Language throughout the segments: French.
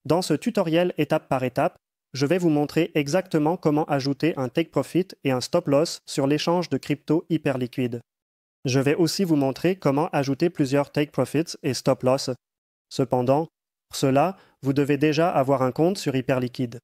Dans ce tutoriel étape par étape, je vais vous montrer exactement comment ajouter un take profit et un stop loss sur l'échange de crypto hyperliquide. Je vais aussi vous montrer comment ajouter plusieurs take profits et stop loss. Cependant, pour cela, vous devez déjà avoir un compte sur Hyperliquid.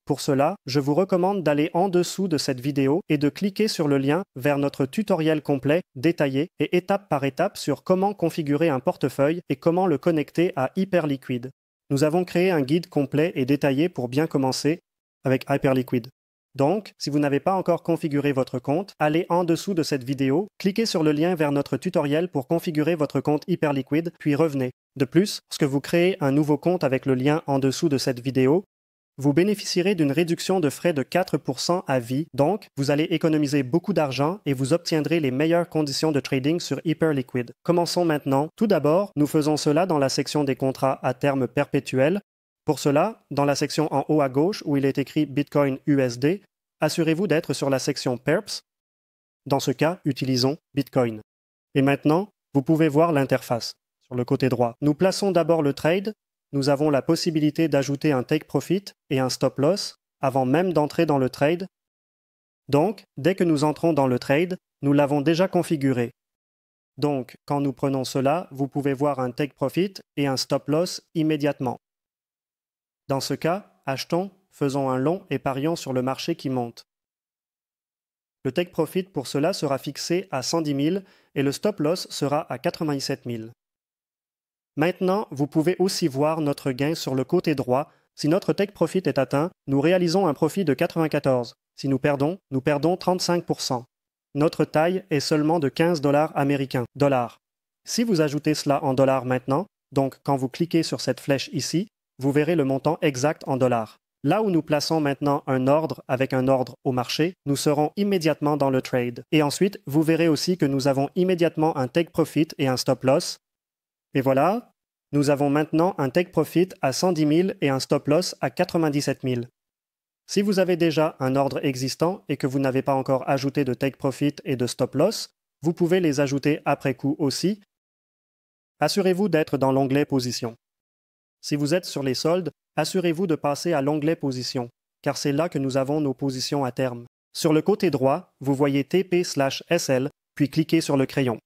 Pour cela, je vous recommande d'aller en dessous de cette vidéo et de cliquer sur le lien vers notre tutoriel complet, détaillé et étape par étape sur comment configurer un portefeuille et comment le connecter à Hyperliquid. Nous avons créé un guide complet et détaillé pour bien commencer avec Hyperliquid. Donc, si vous n'avez pas encore configuré votre compte, allez en dessous de cette vidéo, cliquez sur le lien vers notre tutoriel pour configurer votre compte Hyperliquid, puis revenez. De plus, lorsque vous créez un nouveau compte avec le lien en dessous de cette vidéo, vous bénéficierez d'une réduction de frais de 4% à vie, donc vous allez économiser beaucoup d'argent et vous obtiendrez les meilleures conditions de trading sur Hyperliquid. Commençons maintenant. Tout d'abord, nous faisons cela dans la section des contrats à terme perpétuel. Pour cela, dans la section en haut à gauche où il est écrit Bitcoin USD, assurez-vous d'être sur la section Perps. Dans ce cas, utilisons Bitcoin. Et maintenant, vous pouvez voir l'interface. Sur le côté droit, nous plaçons d'abord le trade. Nous avons la possibilité d'ajouter un take profit et un stop loss avant même d'entrer dans le trade. Donc, dès que nous entrons dans le trade, nous l'avons déjà configuré. Donc, quand nous prenons cela, vous pouvez voir un take profit et un stop loss immédiatement. Dans ce cas, achetons, faisons un long et parions sur le marché qui monte. Le take profit pour cela sera fixé à 110 000 et le stop loss sera à 97 000. Maintenant, vous pouvez aussi voir notre gain sur le côté droit. Si notre take profit est atteint, nous réalisons un profit de 94. Si nous perdons 35%. Notre taille est seulement de 15 $ américains. Si vous ajoutez cela en dollars maintenant, donc quand vous cliquez sur cette flèche ici, vous verrez le montant exact en dollars. Là où nous plaçons maintenant un ordre avec un ordre au marché, nous serons immédiatement dans le trade. Et ensuite, vous verrez aussi que nous avons immédiatement un take profit et un stop loss. Et voilà, nous avons maintenant un take profit à 110 000 et un stop loss à 97 000. Si vous avez déjà un ordre existant et que vous n'avez pas encore ajouté de take profit et de stop loss, vous pouvez les ajouter après coup aussi. Assurez-vous d'être dans l'onglet Position. Si vous êtes sur les soldes, assurez-vous de passer à l'onglet Position, car c'est là que nous avons nos positions à terme. Sur le côté droit, vous voyez TP/SL, puis cliquez sur le crayon.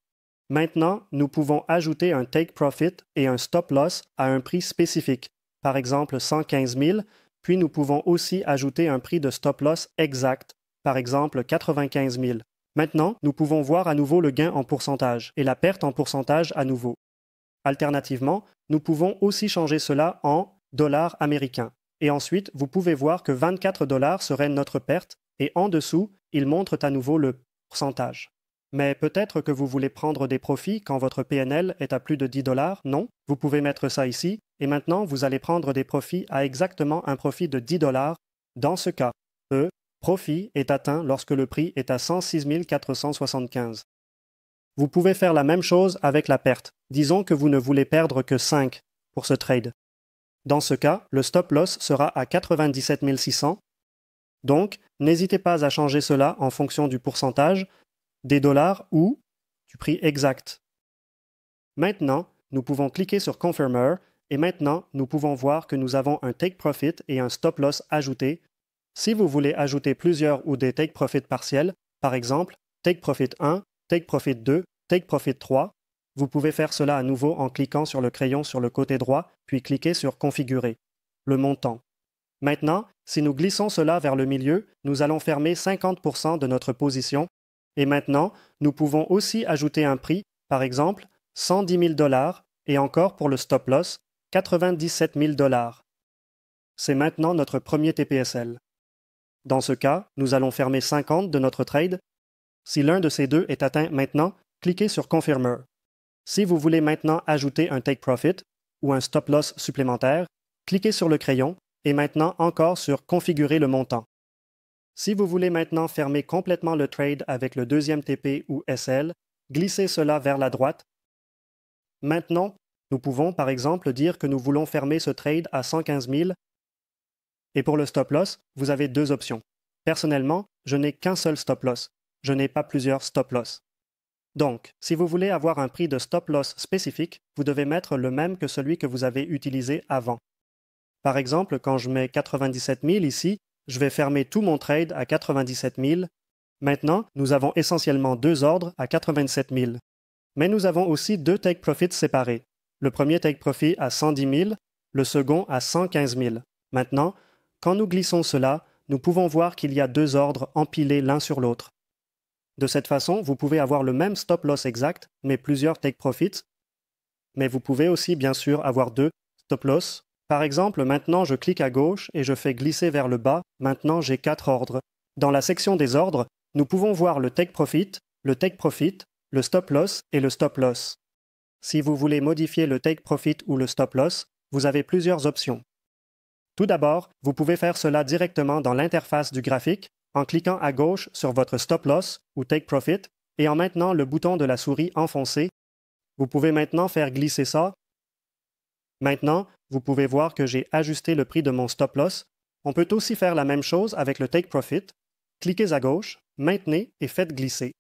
Maintenant, nous pouvons ajouter un take profit et un stop loss à un prix spécifique, par exemple 115 000, puis nous pouvons aussi ajouter un prix de stop loss exact, par exemple 95 000. Maintenant, nous pouvons voir à nouveau le gain en pourcentage et la perte en pourcentage à nouveau. Alternativement, nous pouvons aussi changer cela en dollars américains. Et ensuite, vous pouvez voir que 24 $ serait notre perte et en dessous, il montre à nouveau le pourcentage. Mais peut-être que vous voulez prendre des profits quand votre PNL est à plus de 10 $. Non, vous pouvez mettre ça ici et maintenant vous allez prendre des profits à exactement un profit de 10 $. Dans ce cas, le profit est atteint lorsque le prix est à 106 475. Vous pouvez faire la même chose avec la perte. Disons que vous ne voulez perdre que 5 pour ce trade. Dans ce cas, le stop loss sera à 97 600. Donc, n'hésitez pas à changer cela en fonction du pourcentage, des dollars ou du prix exact. Maintenant, nous pouvons cliquer sur Confirmer et maintenant, nous pouvons voir que nous avons un take profit et un stop loss ajouté. Si vous voulez ajouter plusieurs ou des take profit partiels, par exemple, take profit 1, take profit 2, take profit 3, vous pouvez faire cela à nouveau en cliquant sur le crayon sur le côté droit, puis cliquez sur Configurer, le montant. Maintenant, si nous glissons cela vers le milieu, nous allons fermer 50% de notre position. Et maintenant, nous pouvons aussi ajouter un prix, par exemple 110 000 $, et encore pour le stop loss, 97 000 $. C'est maintenant notre premier TPSL. Dans ce cas, nous allons fermer 50 de notre trade. Si l'un de ces deux est atteint maintenant, cliquez sur Confirmer. Si vous voulez maintenant ajouter un take profit ou un stop loss supplémentaire, cliquez sur le crayon et maintenant encore sur Configurer le montant. Si vous voulez maintenant fermer complètement le trade avec le deuxième TP ou SL, glissez cela vers la droite. Maintenant, nous pouvons par exemple dire que nous voulons fermer ce trade à 115 000. Et pour le stop loss, vous avez deux options. Personnellement, je n'ai qu'un seul stop loss. Je n'ai pas plusieurs stop loss. Donc, si vous voulez avoir un prix de stop loss spécifique, vous devez mettre le même que celui que vous avez utilisé avant. Par exemple, quand je mets 97 000 ici, je vais fermer tout mon trade à 97 000. Maintenant, nous avons essentiellement deux ordres à 87 000. Mais nous avons aussi deux take profits séparés. Le premier take profit à 110 000, le second à 115 000. Maintenant, quand nous glissons cela, nous pouvons voir qu'il y a deux ordres empilés l'un sur l'autre. De cette façon, vous pouvez avoir le même stop loss exact, mais plusieurs take profits. Mais vous pouvez aussi, bien sûr, avoir deux stop loss. Par exemple, maintenant je clique à gauche et je fais glisser vers le bas. Maintenant j'ai 4 ordres. Dans la section des ordres, nous pouvons voir le take profit, le stop loss et le stop loss. Si vous voulez modifier le take profit ou le stop loss, vous avez plusieurs options. Tout d'abord, vous pouvez faire cela directement dans l'interface du graphique en cliquant à gauche sur votre stop loss ou take profit et en maintenant le bouton de la souris enfoncé. Vous pouvez maintenant faire glisser ça. Maintenant, vous pouvez voir que j'ai ajusté le prix de mon stop loss. On peut aussi faire la même chose avec le take profit. Cliquez à gauche, maintenez et faites glisser.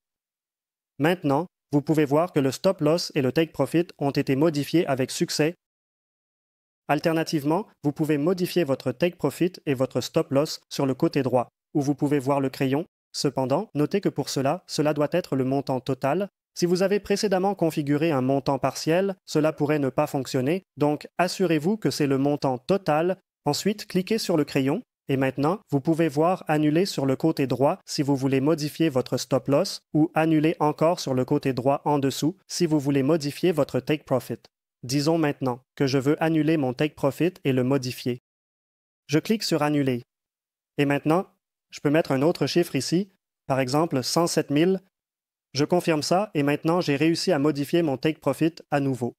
Maintenant, vous pouvez voir que le stop loss et le take profit ont été modifiés avec succès. Alternativement, vous pouvez modifier votre take profit et votre stop loss sur le côté droit, où vous pouvez voir le crayon. Cependant, notez que pour cela doit être le montant total. Si vous avez précédemment configuré un montant partiel, cela pourrait ne pas fonctionner, donc assurez-vous que c'est le montant total. Ensuite, cliquez sur le crayon et maintenant, vous pouvez voir annuler sur le côté droit si vous voulez modifier votre stop loss ou annuler encore sur le côté droit en dessous si vous voulez modifier votre take profit. Disons maintenant que je veux annuler mon take profit et le modifier. Je clique sur annuler. Et maintenant, je peux mettre un autre chiffre ici, par exemple 107 000. Je confirme ça et maintenant j'ai réussi à modifier mon take profit à nouveau.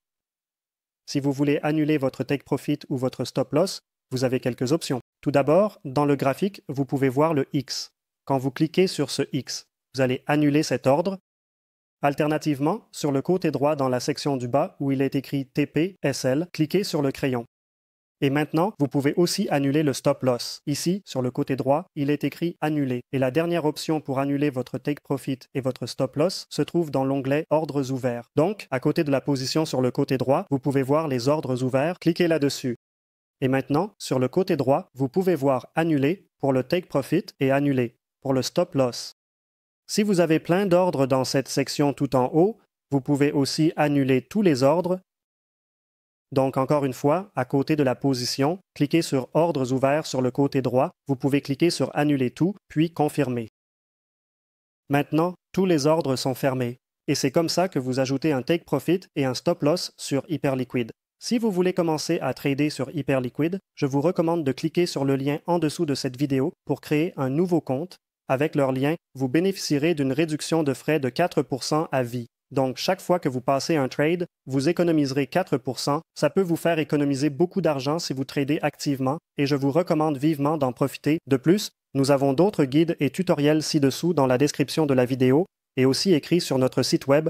Si vous voulez annuler votre take profit ou votre stop loss, vous avez quelques options. Tout d'abord, dans le graphique, vous pouvez voir le X. Quand vous cliquez sur ce X, vous allez annuler cet ordre. Alternativement, sur le côté droit dans la section du bas où il est écrit TP, SL, cliquez sur le crayon. Et maintenant, vous pouvez aussi annuler le stop loss. Ici, sur le côté droit, il est écrit Annuler. Et la dernière option pour annuler votre take profit et votre stop loss se trouve dans l'onglet Ordres ouverts. Donc, à côté de la position sur le côté droit, vous pouvez voir les ordres ouverts. Cliquez là-dessus. Et maintenant, sur le côté droit, vous pouvez voir Annuler pour le take profit et Annuler pour le stop loss. Si vous avez plein d'ordres dans cette section tout en haut, vous pouvez aussi annuler tous les ordres. Donc, encore une fois, à côté de la position, cliquez sur Ordres ouverts sur le côté droit. Vous pouvez cliquer sur Annuler tout, puis Confirmer. Maintenant, tous les ordres sont fermés. Et c'est comme ça que vous ajoutez un take profit et un stop loss sur Hyperliquid. Si vous voulez commencer à trader sur Hyperliquid, je vous recommande de cliquer sur le lien en dessous de cette vidéo pour créer un nouveau compte. Avec leur lien, vous bénéficierez d'une réduction de frais de 4% à vie. Donc, chaque fois que vous passez un trade, vous économiserez 4%. Ça peut vous faire économiser beaucoup d'argent si vous tradez activement et je vous recommande vivement d'en profiter. De plus, nous avons d'autres guides et tutoriels ci-dessous dans la description de la vidéo et aussi écrits sur notre site web